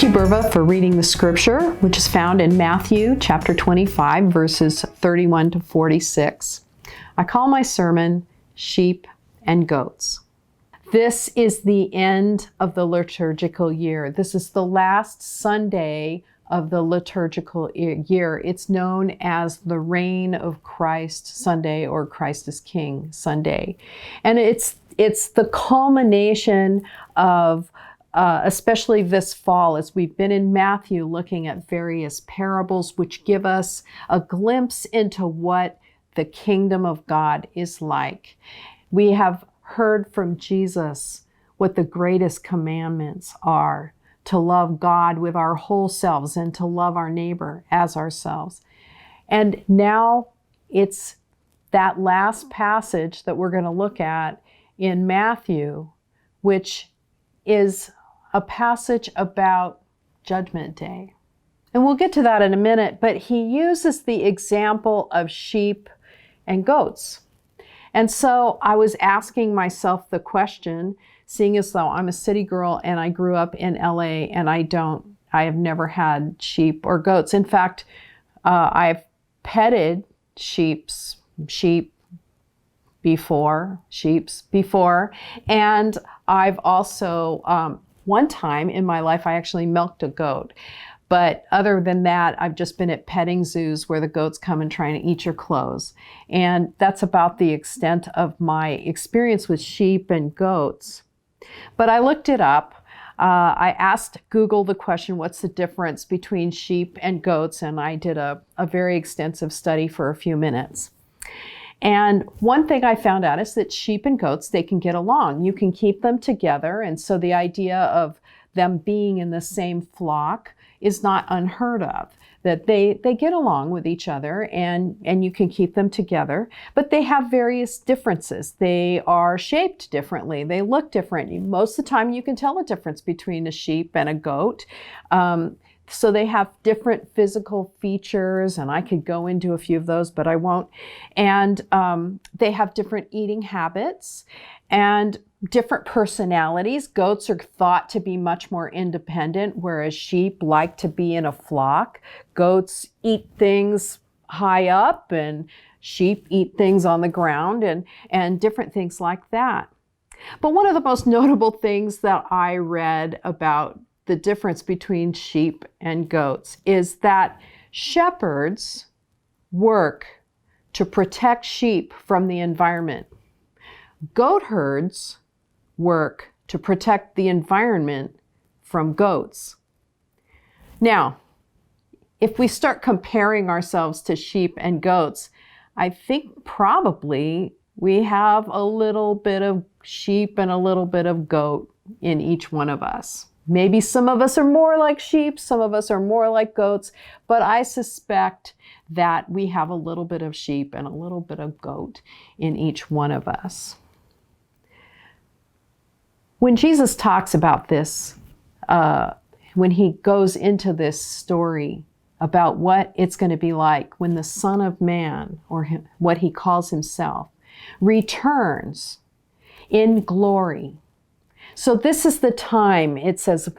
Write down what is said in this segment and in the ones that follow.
you, Burva, for reading the scripture, which is found in Matthew chapter 25, verses 31 to 46. I call my sermon, Sheep and Goats. This is the end of the liturgical year. This is the last Sunday of the liturgical year. It's known as the Reign of Christ Sunday or Christ is King Sunday. And it's the culmination of especially this fall, as we've been in Matthew looking at various parables which give us a glimpse into what the kingdom of God is like. We have heard from Jesus what the greatest commandments are: to love God with our whole selves and to love our neighbor as ourselves. And now it's that last passage that we're going to look at in Matthew, which is a passage about Judgment Day. And we'll get to that in a minute, but he uses the example of sheep and goats. And so I was asking myself the question, seeing as though I'm a city girl and I grew up in LA and I have never had sheep or goats. In fact, I've petted sheeps before, and I've also, one time in my life, I actually milked a goat. But other than that, I've just been at petting zoos where the goats come and try to eat your clothes. And that's about the extent of my experience with sheep and goats. But I looked it up. I asked Google the question, what's the difference between sheep and goats? And I did a very extensive study for a few minutes. And one thing I found out is that sheep and goats, they can get along. You can keep them together. And so the idea of them being in the same flock is not unheard of, that they get along with each other and you can keep them together, but they have various differences. They are shaped differently. They look different. Most of the time you can tell the difference between a sheep and a goat. So they have different physical features, and I could go into a few of those, but I won't. And they have different eating habits and different personalities. Goats are thought to be much more independent, whereas sheep like to be in a flock. Goats eat things high up, and sheep eat things on the ground, and different things like that. But one of the most notable things that I read about the difference between sheep and goats is that shepherds work to protect sheep from the environment. Goat herds work to protect the environment from goats. Now, if we start comparing ourselves to sheep and goats, I think probably we have a little bit of sheep and a little bit of goat in each one of us. Maybe some of us are more like sheep, some of us are more like goats, but I suspect that we have a little bit of sheep and a little bit of goat in each one of us. When Jesus talks about this, when he goes into this story about what it's going to be like when the Son of Man, or what he calls himself, returns in glory. So this is the time, it says,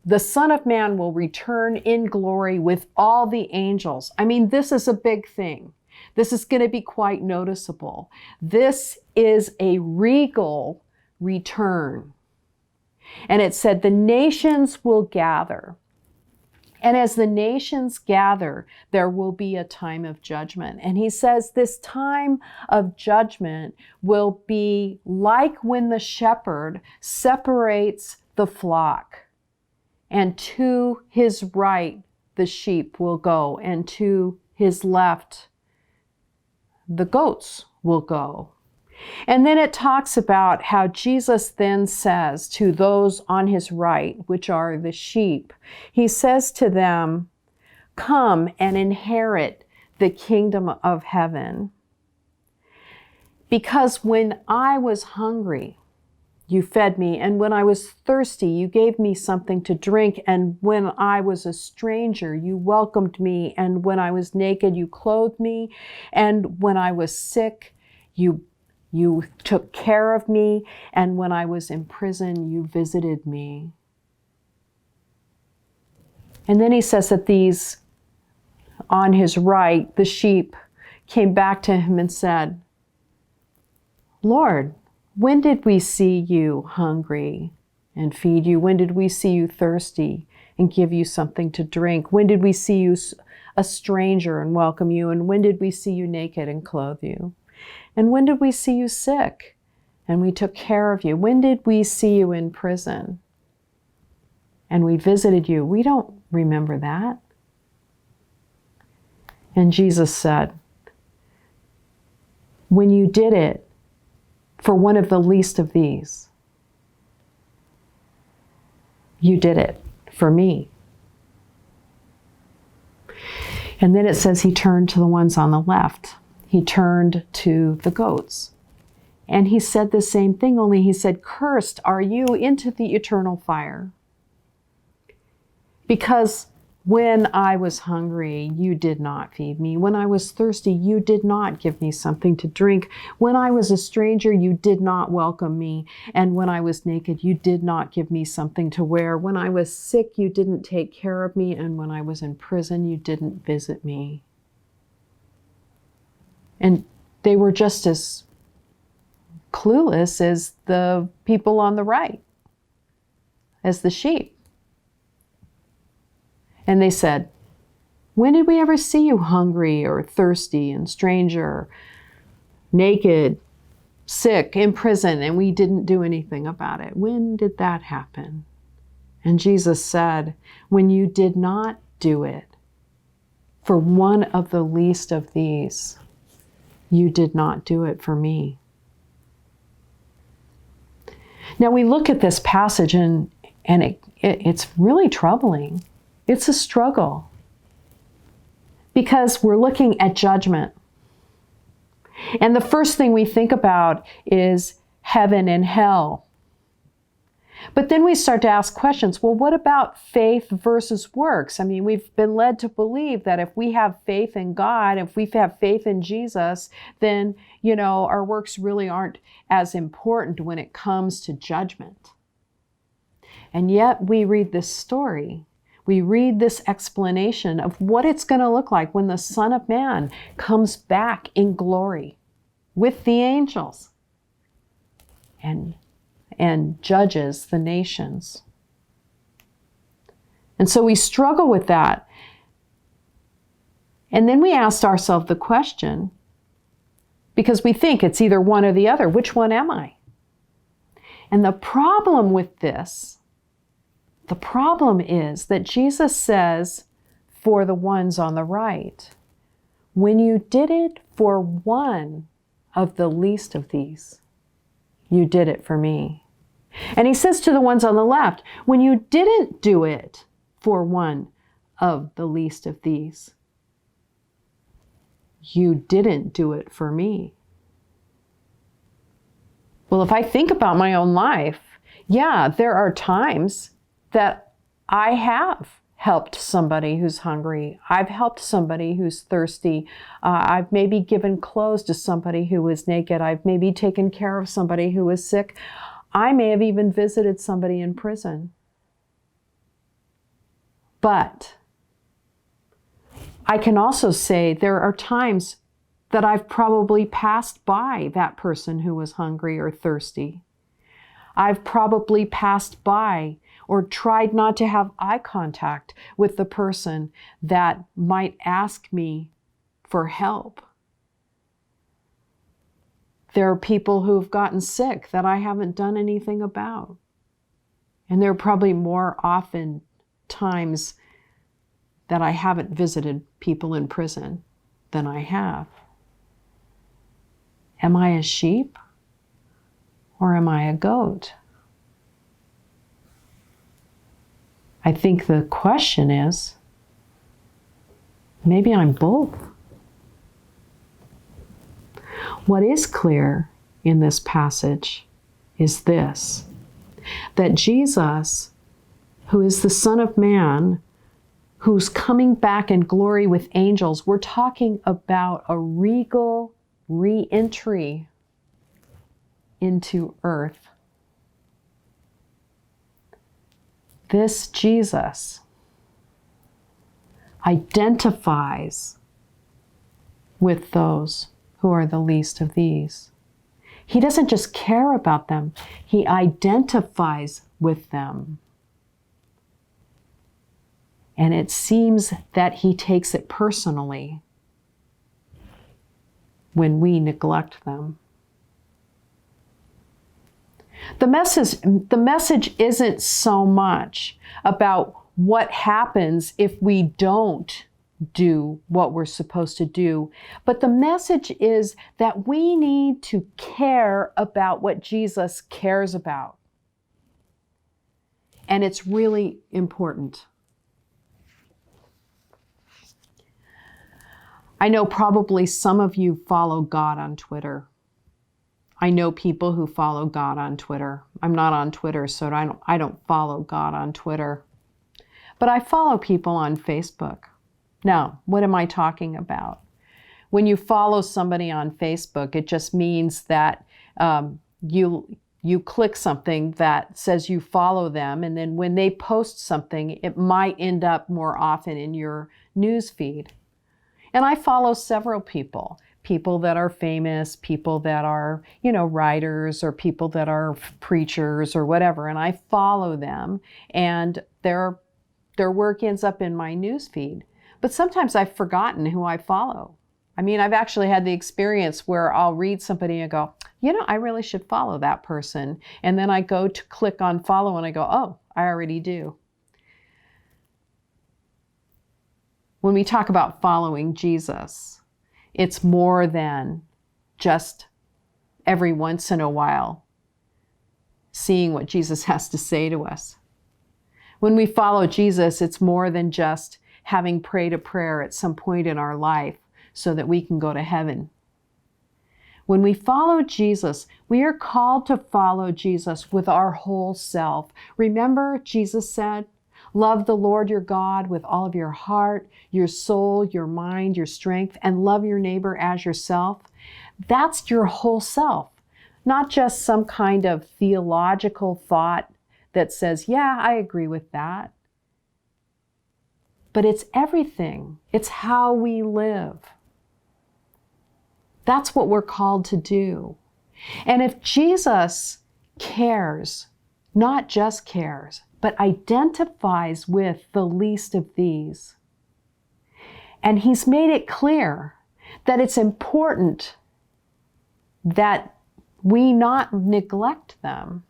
the Son of Man will return in glory with all the angels. I mean, this is a big thing. This is going to be quite noticeable. This is a regal return. And it said the nations will gather. And as the nations gather, there will be a time of judgment. And he says this time of judgment will be like when the shepherd separates the flock, and to his right the sheep will go, and to his left the goats will go. And then it talks about how Jesus then says to those on his right, which are the sheep, he says to them, "Come and inherit the kingdom of heaven. Because when I was hungry, you fed me, and when I was thirsty, you gave me something to drink, and when I was a stranger, you welcomed me, and when I was naked, you clothed me, and when I was sick, you took care of me, and when I was in prison, you visited me." And then he says that these on his right, the sheep, came back to him and said, Lord, when did we see you hungry and feed you? When did we see you thirsty and give you something to drink? When did we see you a stranger and welcome you? And when did we see you naked and clothe you? And when did we see you sick and we took care of you? When did we see you in prison and we visited you? We don't remember that. And Jesus said, when you did it for one of the least of these, you did it for me. And then it says he turned to the ones on the left. He turned to the goats. And he said the same thing, only he said, cursed are you into the eternal fire. Because when I was hungry, you did not feed me. When I was thirsty, you did not give me something to drink. When I was a stranger, you did not welcome me. And when I was naked, you did not give me something to wear. When I was sick, you didn't take care of me. And when I was in prison, you didn't visit me. And they were just as clueless as the people on the right, as the sheep. And they said, when did we ever see you hungry or thirsty and stranger, naked, sick, in prison, and we didn't do anything about it? When did that happen? And Jesus said, when you did not do it for one of the least of these, you did not do it for me. Now we look at this passage and it's really troubling. It's a struggle because we're looking at judgment. And the first thing we think about is heaven and hell. But then we start to ask questions. Well, what about faith versus works? I mean, we've been led to believe that if we have faith in God, if we have faith in Jesus, then, our works really aren't as important when it comes to judgment. And yet we read this story. We read this explanation of what it's going to look like when the Son of Man comes back in glory with the angels and judges the nations. And so we struggle with that. And then we asked ourselves the question, because we think it's either one or the other, which one am I? And the problem with this, the problem is that Jesus says, for the ones on the right, when you did it for one of the least of these, you did it for me. And he says to the ones on the left, when you didn't do it for one of the least of these, you didn't do it for me. Well, if I think about my own life, yeah, there are times that I have helped somebody who's hungry. I've helped somebody who's thirsty. I've maybe given clothes to somebody who was naked. I've maybe taken care of somebody who was sick. I may have even visited somebody in prison. But I can also say there are times that I've probably passed by that person who was hungry or thirsty. I've probably passed by or tried not to have eye contact with the person that might ask me for help. There are people who've gotten sick that I haven't done anything about. And there are probably more often times that I haven't visited people in prison than I have. Am I a sheep or am I a goat? I think the question is, maybe I'm both. What is clear in this passage is this, that Jesus, who is the Son of Man, who's coming back in glory with angels, we're talking about a regal re-entry into earth. This Jesus identifies with those who are the least of these. He doesn't just care about them, he identifies with them. And it seems that he takes it personally when we neglect them. The message isn't so much about what happens if we don't do what we're supposed to do, but the message is that we need to care about what Jesus cares about. And it's really important. I know probably some of you follow God on Twitter. I know people who follow God on Twitter. I'm not on Twitter, so I don't follow God on Twitter. But I follow people on Facebook. Now, what am I talking about? When you follow somebody on Facebook, it just means that you click something that says you follow them, and then when they post something, it might end up more often in your news feed. And I follow several people that are famous, people that are, writers, or people that are preachers or whatever, and I follow them, and their work ends up in my news feed. But sometimes I've forgotten who I follow. I mean, I've actually had the experience where I'll read somebody and go, I really should follow that person. And then I go to click on follow and I go, oh, I already do. When we talk about following Jesus, it's more than just every once in a while seeing what Jesus has to say to us. When we follow Jesus, it's more than just having prayed a prayer at some point in our life so that we can go to heaven. When we follow Jesus, we are called to follow Jesus with our whole self. Remember, Jesus said, love the Lord your God with all of your heart, your soul, your mind, your strength, and love your neighbor as yourself. That's your whole self, not just some kind of theological thought that says, yeah, I agree with that. But it's everything. It's how we live. That's what we're called to do. And if Jesus cares, not just cares, but identifies with the least of these, and he's made it clear that it's important that we not neglect them,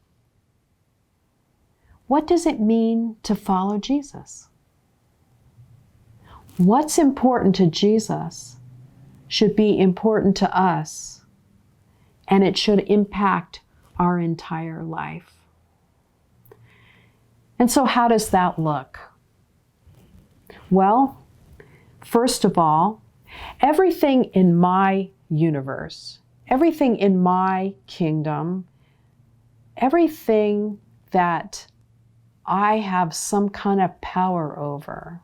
what does it mean to follow Jesus? What's important to Jesus should be important to us, and it should impact our entire life. And so how does that look? Well, first of all, everything in my universe, everything in my kingdom, everything that I have some kind of power over,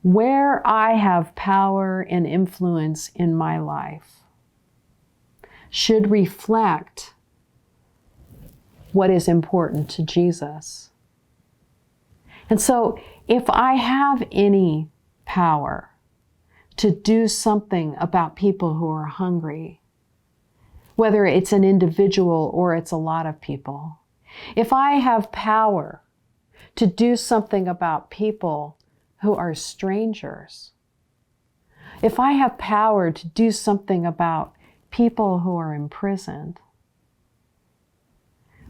where I have power and influence in my life, should reflect what is important to Jesus. And so if I have any power to do something about people who are hungry, whether it's an individual or it's a lot of people, if I have power to do something about people who are strangers, if I have power to do something about people who are imprisoned,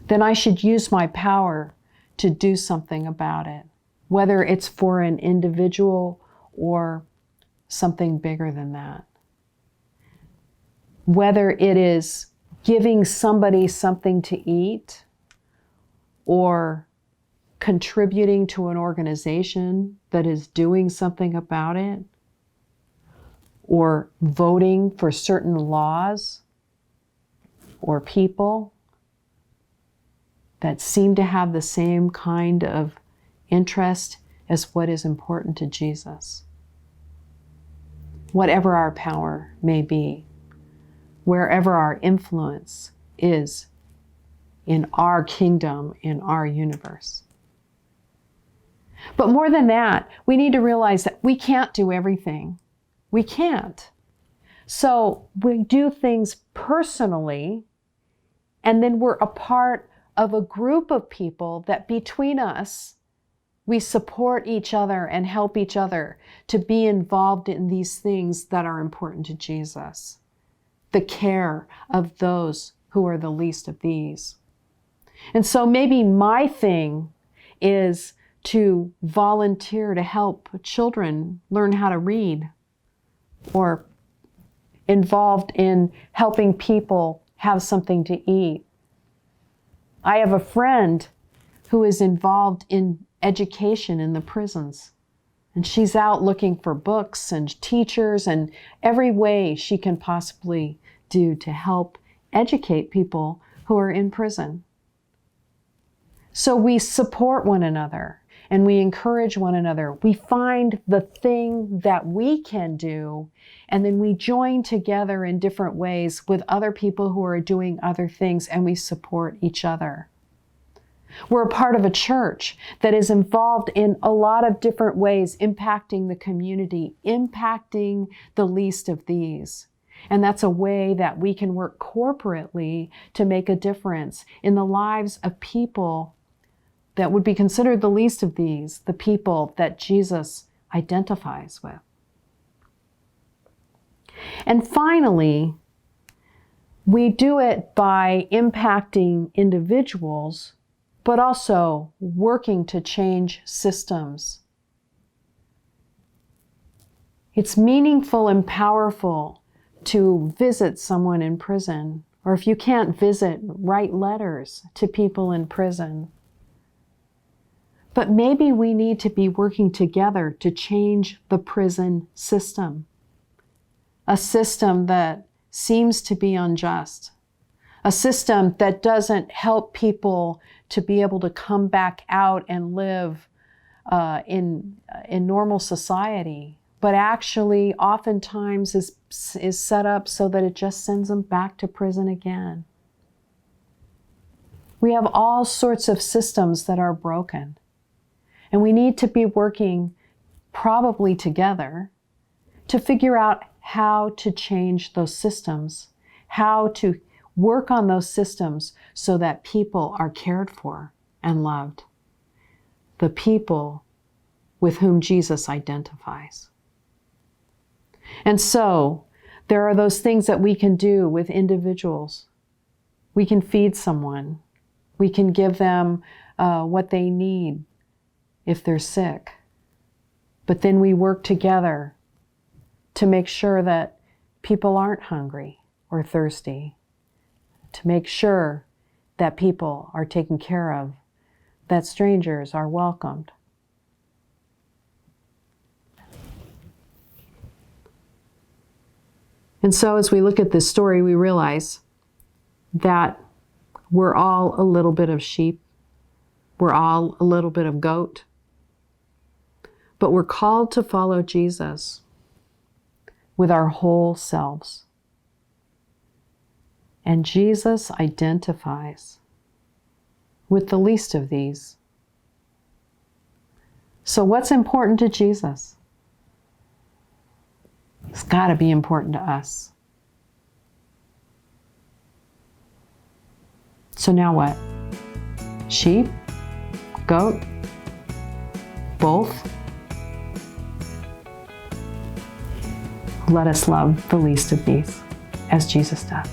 then I should use my power to do something about it, whether it's for an individual or something bigger than that. Whether it is giving somebody something to eat, or contributing to an organization that is doing something about it, or voting for certain laws or people that seem to have the same kind of interest as what is important to Jesus. Whatever our power may be, wherever our influence is in our kingdom, in our universe. But more than that, we need to realize that we can't do everything. We can't. So we do things personally, and then we're a part of a group of people that between us, we support each other and help each other to be involved in these things that are important to Jesus. The care of those who are the least of these. And so maybe my thing is to volunteer to help children learn how to read, or involved in helping people have something to eat. I have a friend who is involved in education in the prisons, and she's out looking for books and teachers and every way she can possibly do to help educate people who are in prison. So we support one another and we encourage one another. We find the thing that we can do, and then we join together in different ways with other people who are doing other things, and we support each other. We're a part of a church that is involved in a lot of different ways, impacting the community, impacting the least of these. And that's a way that we can work corporately to make a difference in the lives of people that would be considered the least of these, the people that Jesus identifies with. And finally, we do it by impacting individuals, but also working to change systems. It's meaningful and powerful to visit someone in prison, or if you can't visit, write letters to people in prison. But maybe we need to be working together to change the prison system, a system that seems to be unjust, a system that doesn't help people to be able to come back out and live in normal society, but actually oftentimes is set up so that it just sends them back to prison again. We have all sorts of systems that are broken, and we need to be working probably together to figure out how to change those systems, how to work on those systems so that people are cared for and loved, the people with whom Jesus identifies. And so there are those things that we can do with individuals. We can feed someone. We can give them what they need if they're sick. But then we work together to make sure that people aren't hungry or thirsty, to make sure that people are taken care of, that strangers are welcomed. And so as we look at this story, we realize that we're all a little bit of sheep. We're all a little bit of goat. But we're called to follow Jesus with our whole selves. And Jesus identifies with the least of these. So what's important to Jesus? It's got to be important to us. So now what? Sheep? Goat? Both? Let us love the least of these as Jesus does.